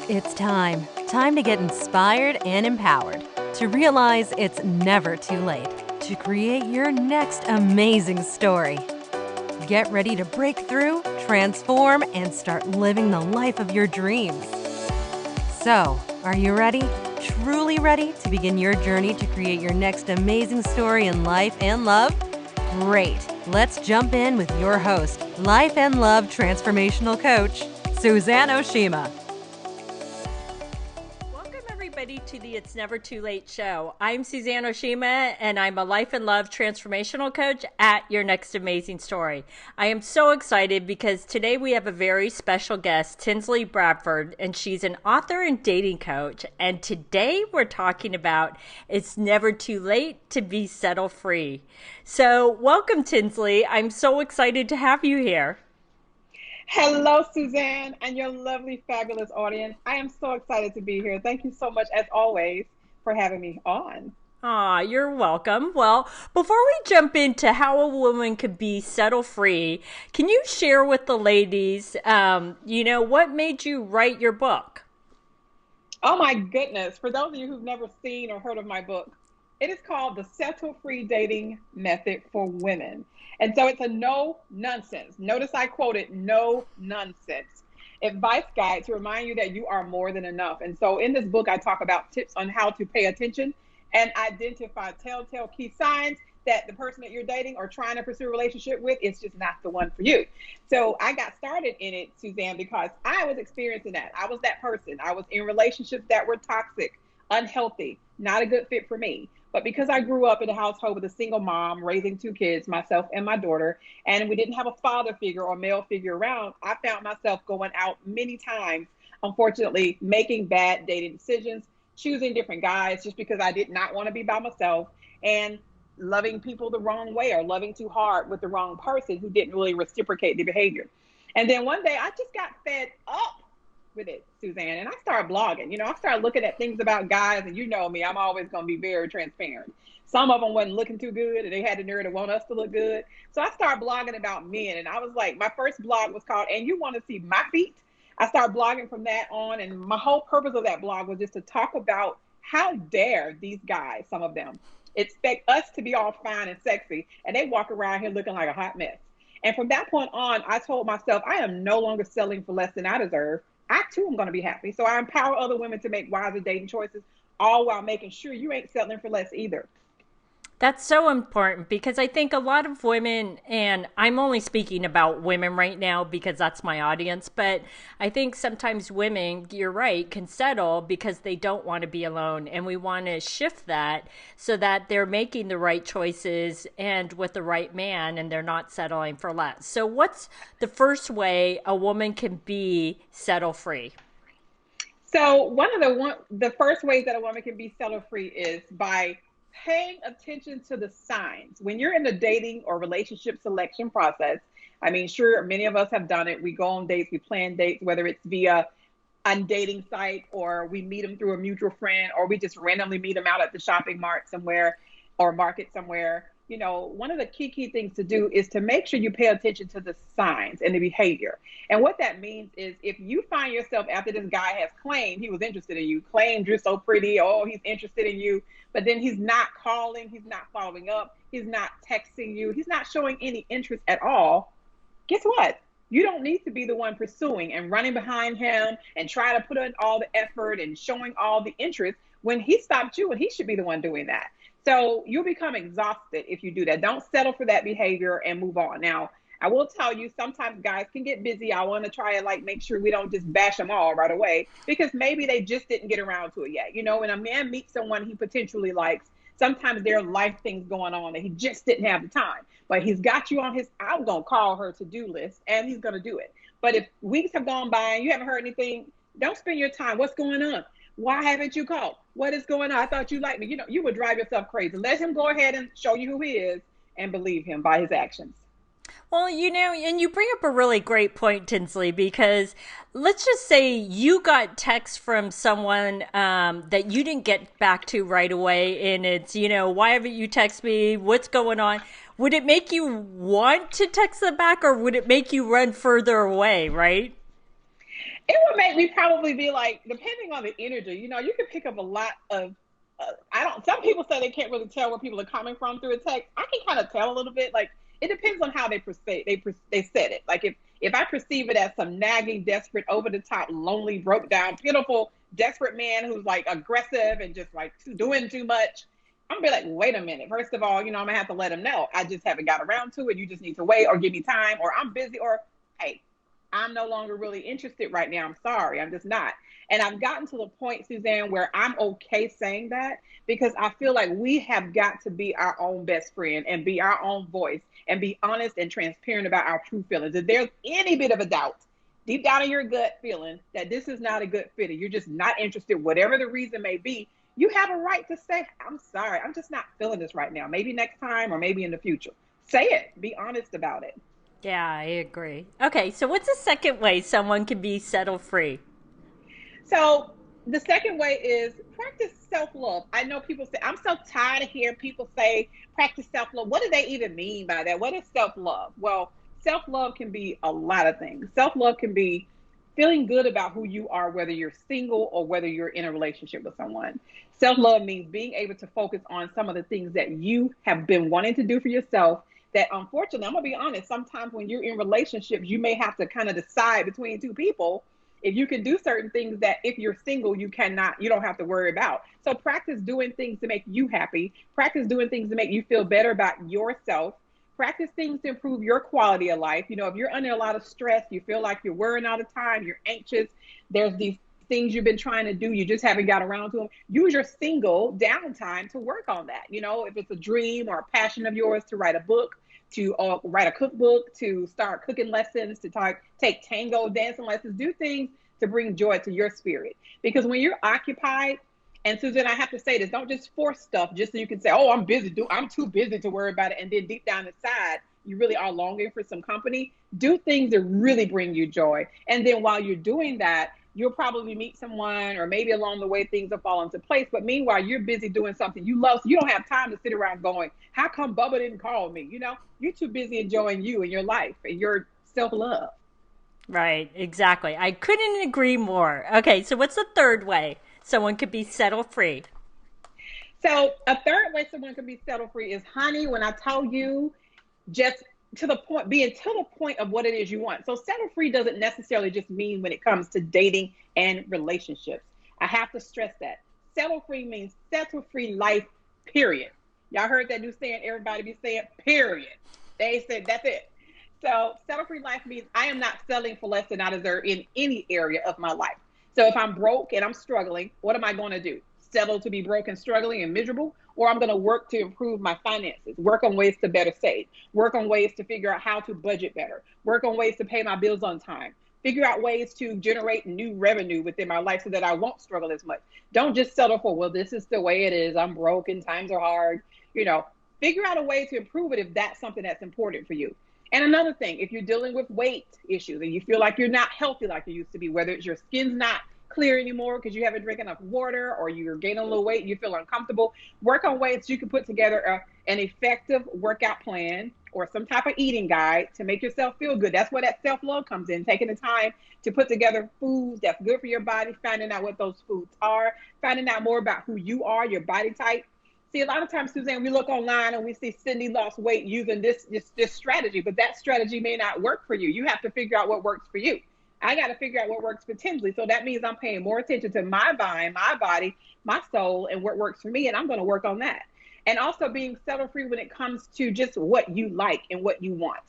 It's time. Time to get inspired and empowered. To realize it's never too late to create your next amazing story. Get ready to break through, transform, and start living the life of your dreams. So, are you ready? Truly ready to begin your journey to create your next amazing story in life and love? Great. Let's jump in with your host, Life and Love Transformational Coach, Suzanne Oshima. Welcome, everybody, to the It's Never Too Late show. I'm Suzanne Oshima, and I'm a Life and Love Transformational Coach at Your Next Amazing Story. I am so excited because today we have a very special guest, Tinsley Bradford, and she's an author and dating coach. And today we're talking about it's never too late to be settle free. So welcome, Tinsley. I'm so excited to have you here. Hello, Suzanne, and your lovely, fabulous audience. I am so excited to be here. Thank you so much, as always, for having me on. You're welcome. Well, before we jump into how a woman could be settle free, can you share with the ladies, what made you write your book? Oh, my goodness. For those of you who've never seen or heard of my book, it is called The Settle Free Dating Method for Women. And so it's a no nonsense. Notice I quoted no nonsense advice guide to remind you that you are more than enough. And so in this book, I talk about tips on how to pay attention and identify telltale key signs that the person that you're dating or trying to pursue a relationship with is just not the one for you. So I got started in it, Suzanne, because I was experiencing that. I was that person. I was in relationships that were toxic, unhealthy, not a good fit for me. But because I grew up in a household with a single mom raising two kids, myself and my daughter, and we didn't have a father figure or male figure around, I found myself going out many times, unfortunately, making bad dating decisions, choosing different guys just because I did not want to be by myself, and loving people the wrong way or loving too hard with the wrong person who didn't really reciprocate the behavior. And then one day I just got fed up with it, Suzanne, and I started blogging. I started looking at things about guys, and you know me, I'm always going to be very transparent. Some of them wasn't looking too good, and they had the nerve to want us to look good. So I started blogging about men, and I was like, my first blog was called "And You Want to See My Feet?" I started blogging from that on, and my whole purpose of that blog was just to talk about how dare these guys, some of them, expect us to be all fine and sexy, and they walk around here looking like a hot mess. And from that point on, I told myself, I am no longer settling for less than I deserve. I too am going to be happy. So I empower other women to make wiser dating choices, all while making sure you ain't settling for less either. That's so important because I think a lot of women, and I'm only speaking about women right now because that's my audience, but I think sometimes women, you're right, can settle because they don't want to be alone. And we want to shift that so that they're making the right choices and with the right man and they're not settling for less. So what's the first way a woman can be settle free? So one of the first ways that a woman can be settle free is by paying attention to the signs. When you're in the dating or relationship selection process, I mean, sure, many of us have done it. We go on dates, we plan dates, whether it's via a dating site or we meet them through a mutual friend, or we just randomly meet them out at the shopping mart somewhere or market somewhere. One of the key things to do is to make sure you pay attention to the signs and the behavior. And what that means is if you find yourself after this guy has claimed he was interested in you, claimed you're so pretty, oh, he's interested in you, but then he's not calling, he's not following up, he's not texting you, he's not showing any interest at all, guess what? You don't need to be the one pursuing and running behind him and trying to put in all the effort and showing all the interest when he stopped you and he should be the one doing that. So you'll become exhausted if you do that. Don't settle for that behavior and move on. Now, I will tell you, sometimes guys can get busy. I want to try and make sure we don't just bash them all right away because maybe they just didn't get around to it yet. When a man meets someone he potentially likes, sometimes there are life things going on that he just didn't have the time. But he's got you on his, I'm going to call her to-do list, and he's going to do it. But if weeks have gone by and you haven't heard anything, don't spend your time. What's going on? Why haven't you called? What is going on? I thought you liked me. You would drive yourself crazy. Let him go ahead and show you who he is and believe him by his actions. Well, and you bring up a really great point, Tinsley, because let's just say you got text from someone that you didn't get back to right away. And it's, why haven't you texted me? What's going on? Would it make you want to text them back or would it make you run further away, right? It would make me probably be like, depending on the energy, you can pick up a lot of. Some people say they can't really tell where people are coming from through a text. I can kind of tell a little bit. Like, it depends on how they perceive. They said it. Like, if I perceive it as some nagging, desperate, over the top, lonely, broke down, pitiful, desperate man who's like aggressive and just like doing too much, I'm gonna be like, wait a minute. First of all, I'm gonna have to let him know I just haven't got around to it. You just need to wait, or give me time, or I'm busy, or hey, I'm no longer really interested right now. I'm sorry, I'm just not. And I've gotten to the point, Suzanne, where I'm okay saying that, because I feel like we have got to be our own best friend and be our own voice and be honest and transparent about our true feelings. If there's any bit of a doubt deep down in your gut feeling that this is not a good fit, or you're just not interested, whatever the reason may be, you have a right to say, I'm sorry, I'm just not feeling this right now. Maybe next time, or maybe in the future. Say it. Be honest about it. Yeah, I agree. Okay, so what's the second way someone can be settle free? So the second way is practice self-love. I know people say, I'm so tired of hearing people say practice self-love. What do they even mean by that? What is self-love? Well, self-love can be a lot of things. Self-love can be feeling good about who you are, whether you're single or whether you're in a relationship with someone. Self-love means being able to focus on some of the things that you have been wanting to do for yourself, that unfortunately, I'm gonna be honest, sometimes when you're in relationships, you may have to kind of decide between two people if you can do certain things that if you're single, you don't have to worry about. So practice doing things to make you happy. Practice doing things to make you feel better about yourself. Practice things to improve your quality of life. If you're under a lot of stress, you feel like you're worrying all the time, you're anxious, there's these things you've been trying to do, you just haven't got around to them. Use your single downtime to work on that. If it's a dream or a passion of yours to write a book, to write a cookbook, to start cooking lessons, to take tango dancing lessons, do things to bring joy to your spirit. Because when you're occupied, and Susan, I have to say this, don't just force stuff just so you can say, oh, I'm busy. I'm too busy to worry about it. And then deep down inside, you really are longing for some company. Do things that really bring you joy. And then while you're doing that, you'll probably meet someone, or maybe along the way, things will fall into place. But meanwhile, you're busy doing something you love. So you don't have time to sit around going, how come Bubba didn't call me? You're too busy enjoying you and your life and your self-love. Right, exactly. I couldn't agree more. Okay, so what's the third way someone could be settle free? So a third way someone can be settle free is, honey, when I tell you, just to the point, being to the point of what it is you want. So settle free doesn't necessarily just mean when it comes to dating and relationships. I have to stress that. Settle free means settle free life, period. Y'all heard that new saying, everybody be saying, period. They said, that's it. So settle free life means I am not settling for less than I deserve in any area of my life. So if I'm broke and I'm struggling, what am I going to do? Settle to be broke and struggling and miserable? Or I'm going to work to improve my finances, work on ways to better save, work on ways to figure out how to budget better, work on ways to pay my bills on time, figure out ways to generate new revenue within my life so that I won't struggle as much. Don't just settle for, well, this is the way it is. I'm broke and times are hard. Figure out a way to improve it if that's something that's important for you. And another thing, if you're dealing with weight issues and you feel like you're not healthy like you used to be, whether it's your skin's not clear anymore because you haven't drank enough water, or you're gaining a little weight and you feel uncomfortable, work on ways you can put together an effective workout plan or some type of eating guide to make yourself feel good. That's where that self-love comes in, taking the time to put together foods that's good for your body, finding out what those foods are, finding out more about who you are, your body type. See, a lot of times, Suzanne, we look online and we see Cindy lost weight using this strategy, but that strategy may not work for you. You have to figure out what works for you. I got to figure out what works for Tinsley. So that means I'm paying more attention to my mind, my body, my soul, and what works for me. And I'm going to work on that. And also being settle free when it comes to just what you like and what you want.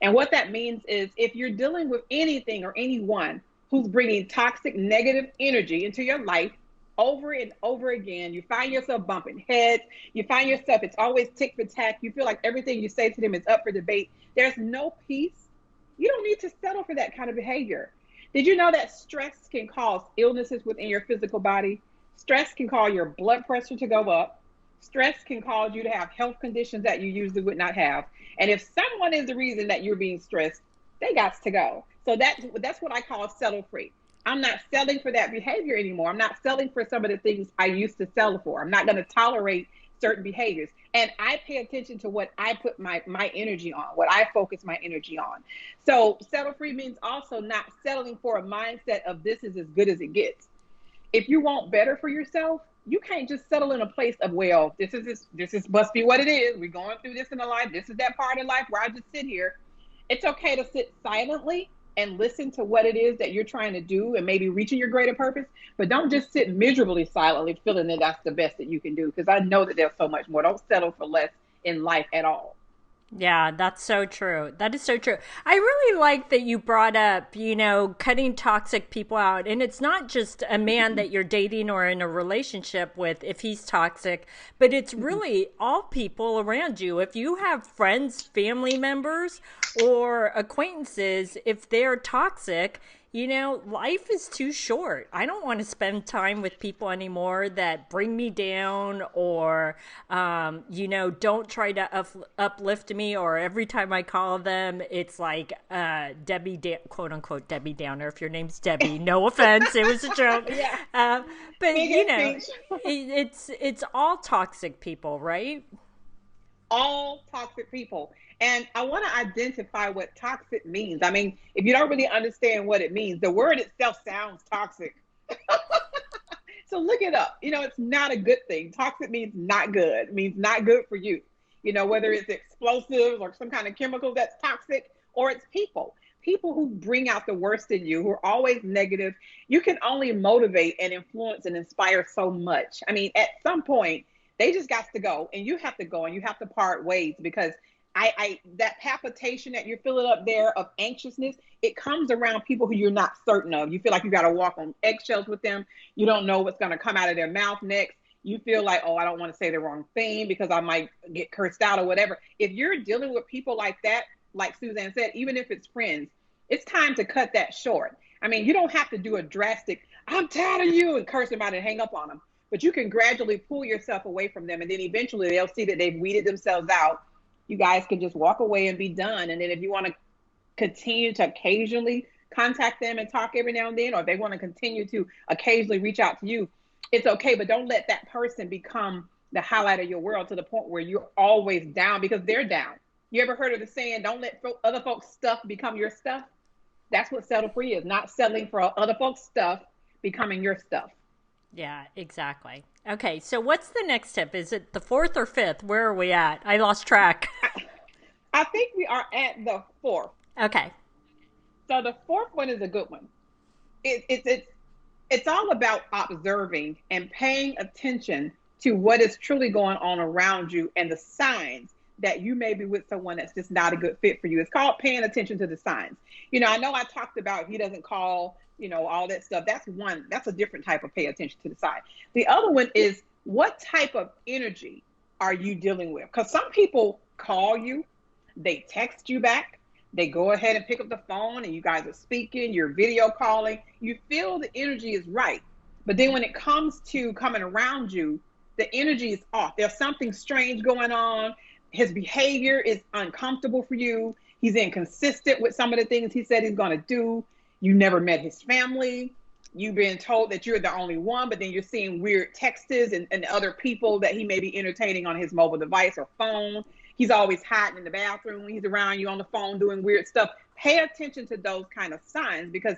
And what that means is, if you're dealing with anything or anyone who's bringing toxic, negative energy into your life, over and over again, you find yourself bumping heads, you find yourself, it's always tick for tack, you feel like everything you say to them is up for debate, there's no peace, you don't need to settle for that kind of behavior. Did you know that stress can cause illnesses within your physical body? Stress can cause your blood pressure to go up. Stress can cause you to have health conditions that you usually would not have. And if someone is the reason that you're being stressed, they got to go. So that's what I call settle free. I'm not selling for that behavior anymore. I'm not selling for some of the things I used to sell for. I'm not going to tolerate certain behaviors. And I pay attention to what I put my energy on, what I focus my energy on. So settle free means also not settling for a mindset of this is as good as it gets. If you want better for yourself, you can't just settle in a place of, well, this is must be what it is. We're going through this in the life. This is that part of life where I just sit here. It's okay to sit silently and listen to what it is that you're trying to do and maybe reaching your greater purpose. But don't just sit miserably silently feeling that that's the best that you can do, because I know that there's so much more. Don't settle for less in life at all. Yeah, that's so true. That is so true. I really like that you brought up, cutting toxic people out. And it's not just a man that you're dating or in a relationship with if he's toxic, but it's really all people around you. If you have friends, family members, or acquaintances, if they're toxic, life is too short. I don't want to spend time with people anymore that bring me down or, don't try to uplift me, or every time I call them, it's like quote unquote Debbie Downer. If your name's Debbie, no offense, it was a joke. Yeah. But it's all toxic people, right? All toxic people. And I want to identify what toxic means. I mean, if you don't really understand what it means, the word itself sounds toxic. So look it up. It's not a good thing. Toxic means not good. It means not good for you. Whether it's explosives or some kind of chemical that's toxic, or it's people. People who bring out the worst in you, who are always negative. You can only motivate and influence and inspire so much. I mean, at some point, they just got to go, and you have to go, and you have to part ways, because that palpitation that you're feeling up there of anxiousness, it comes around people who you're not certain of. You feel like you got to walk on eggshells with them. You don't know what's going to come out of their mouth next. You feel like, oh, I don't want to say the wrong thing because I might get cursed out or whatever. If you're dealing with people like that, like Suzanne said, even if it's friends, it's time to cut that short. I mean, you don't have to do a drastic, I'm tired of you, and curse them out and hang up on them. But you can gradually pull yourself away from them. And then eventually they'll see that they've weeded themselves out. You guys can just walk away and be done. And then if you want to continue to occasionally contact them and talk every now and then, or if they want to continue to occasionally reach out to you, it's okay. But don't let that person become the highlight of your world to the point where you're always down because they're down. You ever heard of the saying, don't let other folks' stuff become your stuff? That's what settle free is, not settling for other folks' stuff becoming your stuff. Yeah, exactly. Okay, so what's the next tip? Is it the fourth or fifth? Where are we at? I lost track. I think we are at the fourth. Okay. So the fourth one is a good one. It's all about observing and paying attention to what is truly going on around you and the signs that you may be with someone that's just not a good fit for you. It's called paying attention to the signs. I know I talked about he doesn't call, all that stuff. That's a different type of pay attention to the sign. The other one is, what type of energy are you dealing with? Because some people call you, they text you back, they go ahead and pick up the phone and you guys are speaking, you're video calling, you feel the energy is right. But then when it comes to coming around you, the energy is off. There's something strange going on. His behavior is uncomfortable for you. He's inconsistent with some of the things he said he's going to do. You never met his family. You've been told that you're the only one, but then you're seeing weird texts and other people that he may be entertaining on his mobile device or phone. He's always hiding in the bathroom when he's around you on the phone doing weird stuff. Pay attention to those kind of signs, because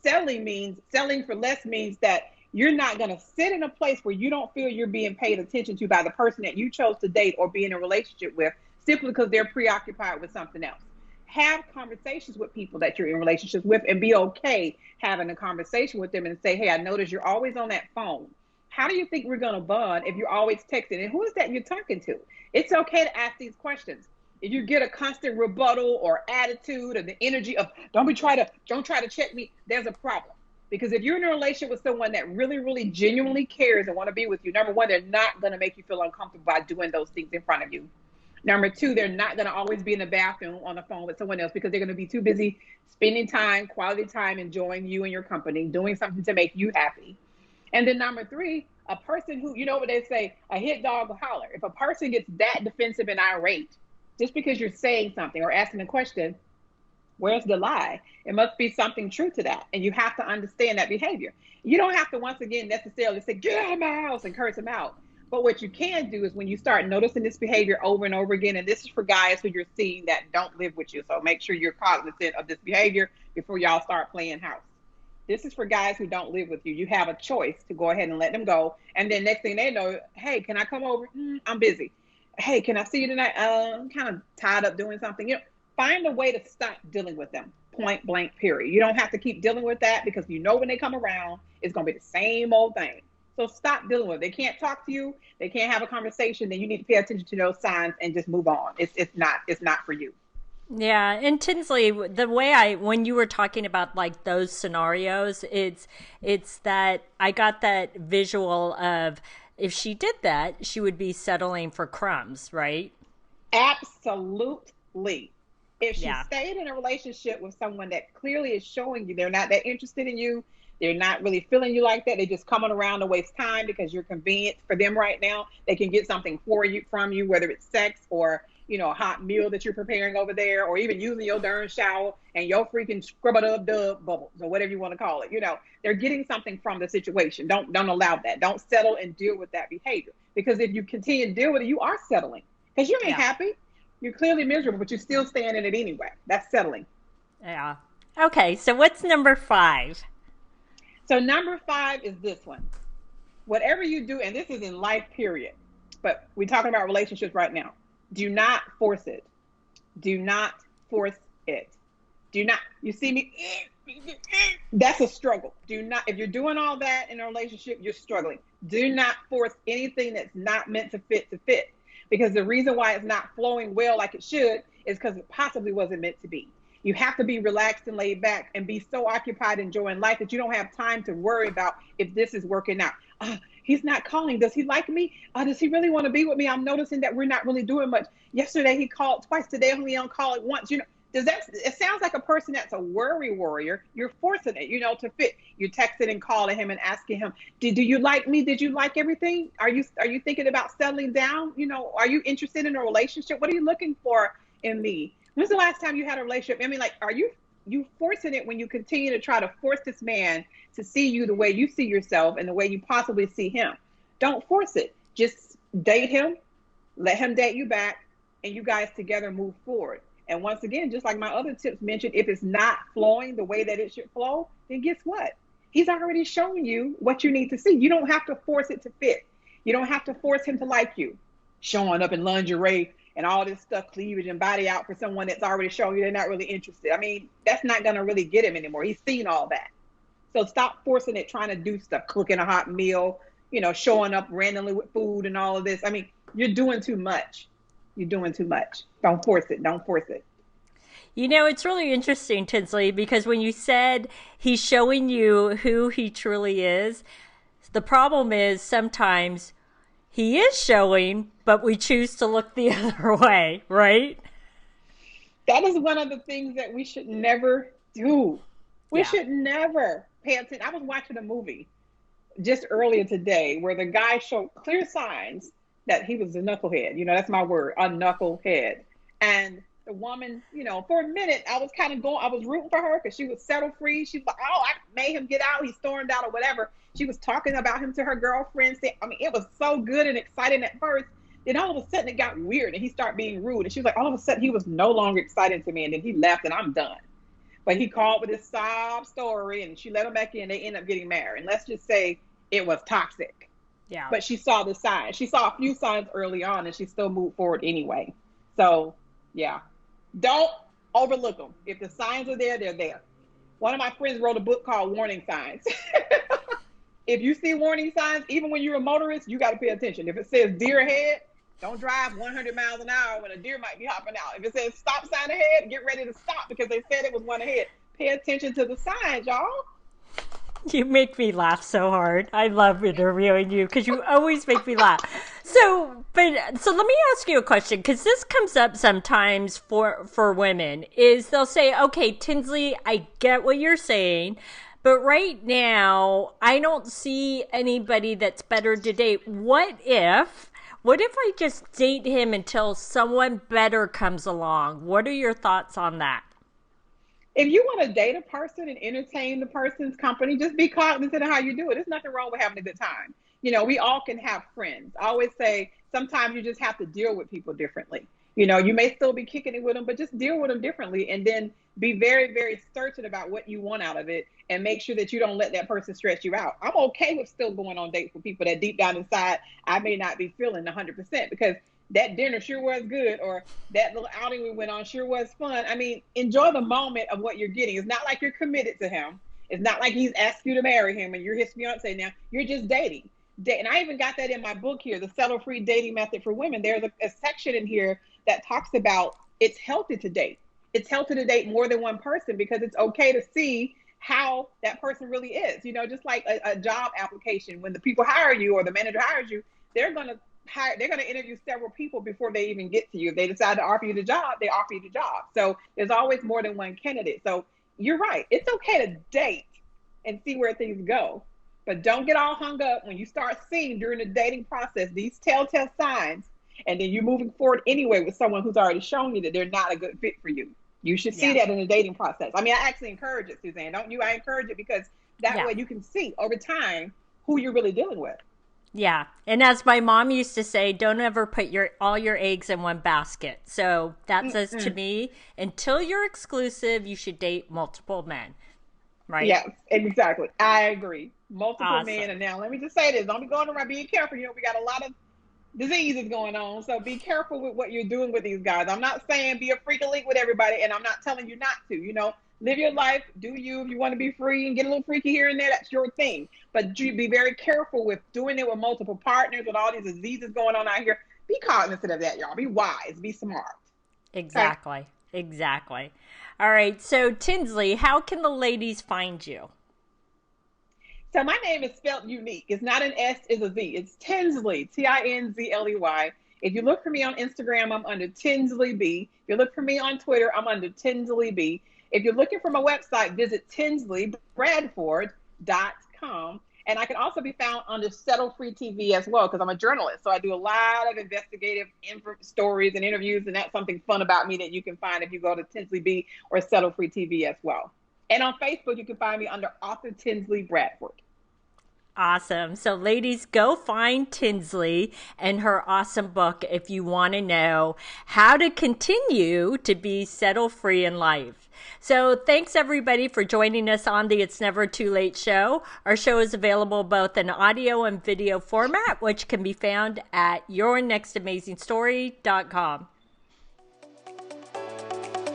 selling for less means that you're not going to sit in a place where you don't feel you're being paid attention to by the person that you chose to date or be in a relationship with, simply because they're preoccupied with something else. Have conversations with people that you're in relationships with, and be okay having a conversation with them and say, hey, I notice you're always on that phone. How do you think we're going to bond if you're always texting? And who is that you're talking to? It's okay to ask these questions. If you get a constant rebuttal or attitude or the energy of don't try to check me, there's a problem. Because if you're in a relationship with someone that really, really genuinely cares and want to be with you, number one, they're not going to make you feel uncomfortable by doing those things in front of you. Number two, they're not going to always be in the bathroom on the phone with someone else, because they're going to be too busy spending time, quality time, enjoying you and your company, doing something to make you happy. And then number three, a person who, what they say, a hit dog will holler. If a person gets that defensive and irate, just because you're saying something or asking a question, where's the lie? It must be something true to that. And you have to understand that behavior. You don't have to, once again, necessarily say, get out of my house and curse them out. But what you can do is when you start noticing this behavior over and over again, and this is for guys who you're seeing that don't live with you. So make sure you're cognizant of this behavior before y'all start playing house. This is for guys who don't live with you. You have a choice to go ahead and let them go. And then next thing they know, hey, can I come over? I'm busy. Hey, can I see you tonight? I'm kind of tied up doing something. Find a way to stop dealing with them. Point blank, period. You don't have to keep dealing with that because when they come around, it's going to be the same old thing. So stop dealing with it. They can't talk to you. They can't have a conversation. Then you need to pay attention to those signs and just move on. It's not for you. Yeah, and Tinsley, the way when you were talking about like those scenarios, it's that I got that visual of if she did that, she would be settling for crumbs, right? Absolutely. If she stayed in a relationship with someone that clearly is showing you they're not that interested in you, they're not really feeling you like that, they're just coming around to waste time because you're convenient for them right now, they can get something from you, whether it's sex or a hot meal that you're preparing over there, or even using your darn shower and your freaking scrub-a-dub-dub bubbles or whatever you want to call it. They're getting something from the situation. Don't allow that. Don't settle and deal with that behavior, because if you continue to deal with it, you are settling because you ain't happy. You're clearly miserable, but you're still staying in it anyway. That's settling. Yeah. Okay. So what's number 5? So number 5 is this one. Whatever you do, and this is in life, period, but we're talking about relationships right now. Do not force it. Do not force it. Do not, you see me? That's a struggle. Do not, if you're doing all that in a relationship, you're struggling. Do not force anything that's not meant to fit. Because the reason why it's not flowing well like it should is because it possibly wasn't meant to be. You have to be relaxed and laid back and be so occupied enjoying life that you don't have time to worry about if this is working out. He's not calling. Does he like me? Does he really want to be with me? I'm noticing that we're not really doing much. Yesterday he called twice. Today only on call it once. It sounds like a person that's a worry warrior. You're forcing it, to fit. You're texting and calling him and asking him, do you like me? Did you like everything? Are you thinking about settling down? Are you interested in a relationship? What are you looking for in me? When's the last time you had a relationship? I mean, like, are you forcing it when you continue to try to force this man to see you the way you see yourself and the way you possibly see him? Don't force it. Just date him, let him date you back, and you guys together move forward. And once again, just like my other tips mentioned, if it's not flowing the way that it should flow, then guess what? He's already shown you what you need to see. You don't have to force it to fit. You don't have to force him to like you. Showing up in lingerie and all this stuff, cleavage and body out for someone that's already showing you they're not really interested. I mean, that's not going to really get him anymore. He's seen all that. So stop forcing it, trying to do stuff, cooking a hot meal, showing up randomly with food and all of this. I mean, you're doing too much. You're doing too much. Don't force it. Don't force it. It's really interesting, Tinsley, because when you said he's showing you who he truly is, the problem is sometimes he is showing, but we choose to look the other way, right? That is one of the things that we should never do. We should never pay attention. I was watching a movie just earlier today where the guy showed clear signs that he was a knucklehead. That's my word, a knucklehead. And the woman, for a minute, I was rooting for her because she was settle free. She was like, oh, I made him get out. He stormed out or whatever. She was talking about him to her girlfriends. I mean, it was so good and exciting at first. Then all of a sudden it got weird and he started being rude. And she was like, all of a sudden he was no longer exciting to me. And then he left and I'm done. But he called with his sob story and she let him back in. They ended up getting married. And let's just say it was toxic. Yeah. But she saw the signs. She saw a few signs early on and she still moved forward anyway. So, yeah. Don't overlook them. If the signs are there, they're there. One of my friends wrote a book called Warning Signs. If you see warning signs, even when you're a motorist, you got to pay attention. If it says deer ahead, don't drive 100 miles an hour when a deer might be hopping out. If it says stop sign ahead, get ready to stop because they said it was one ahead. Pay attention to the signs, y'all. You make me laugh so hard. I love interviewing you because you always make me laugh. So let me ask you a question, because this comes up sometimes for women, is they'll say, okay, Tinsley, I get what you're saying, but right now I don't see anybody that's better to date. What if I just date him until someone better comes along? What are your thoughts on that? If you want to date a person and entertain the person's company, just be cognizant of how you do it. There's nothing wrong with having a good time. we all can have friends. I always say sometimes you just have to deal with people differently. You may still be kicking it with them, but just deal with them differently, and then be very, very certain about what you want out of it, and make sure that you don't let that person stress you out. I'm okay with still going on dates with people that deep down inside I may not be feeling 100%, because that dinner sure was good, or that little outing we went on sure was fun. I mean, enjoy the moment of what you're getting. It's not like you're committed to him. It's not like he's asked you to marry him and you're his fiance now. You're just dating. And I even got that in my book here, The Settle-Free Dating Method for Women. There's a section in here that talks about it's healthy to date. It's healthy to date more than one person, because it's okay to see how that person really is. Just like a job application, when the people hire you or the manager hires you, they're going to interview several people before they even get to you. If they decide to offer you the job, they offer you the job. So there's always more than one candidate. So you're right. It's okay to date and see where things go. But don't get all hung up when you start seeing during the dating process these telltale signs, and then you're moving forward anyway with someone who's already shown you that they're not a good fit for you. You should see that in the dating process. I mean, I actually encourage it, Suzanne. Don't you? I encourage it, because that way you can see over time who you're really dealing with. Yeah. And as my mom used to say, don't ever put all your eggs in one basket. So that says to me, until you're exclusive, you should date multiple men. Right? Yes, exactly. I agree. Multiple men. And now let me just say this. Don't be going around being careful. We got a lot of diseases going on. So be careful with what you're doing with these guys. I'm not saying be a freak of leak with everybody, and I'm not telling you not to. Live your life, do you. If you want to be free and get a little freaky here and there, that's your thing. But you be very careful with doing it with multiple partners, with all these diseases going on out here. Be cognizant of that, y'all. Be wise. Be smart. Exactly. Okay? Exactly. All right. So, Tinsley, how can the ladies find you? So my name is spelled unique. It's not an S, it's a Z. It's Tinsley, Tinzley. If you look for me on Instagram, I'm under Tinsley B. If you look for me on Twitter, I'm under Tinsley B. If you're looking for my website, visit TinsleyBradford.com. And I can also be found under Settle Free TV as well, because I'm a journalist. So I do a lot of investigative stories and interviews, and that's something fun about me that you can find if you go to Tinsley B or Settle Free TV as well. And on Facebook, you can find me under author Tinsley Bradford. Awesome. So ladies, go find Tinsley and her awesome book if you want to know how to continue to be settle-free in life. So thanks everybody for joining us on the It's Never Too Late show. Our show is available both in audio and video format, which can be found at yournextamazingstory.com.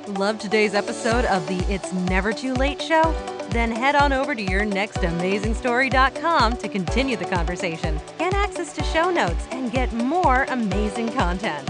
Love today's episode of the It's Never Too Late show? Then head on over to yournextamazingstory.com to continue the conversation, get access to show notes, and get more amazing content.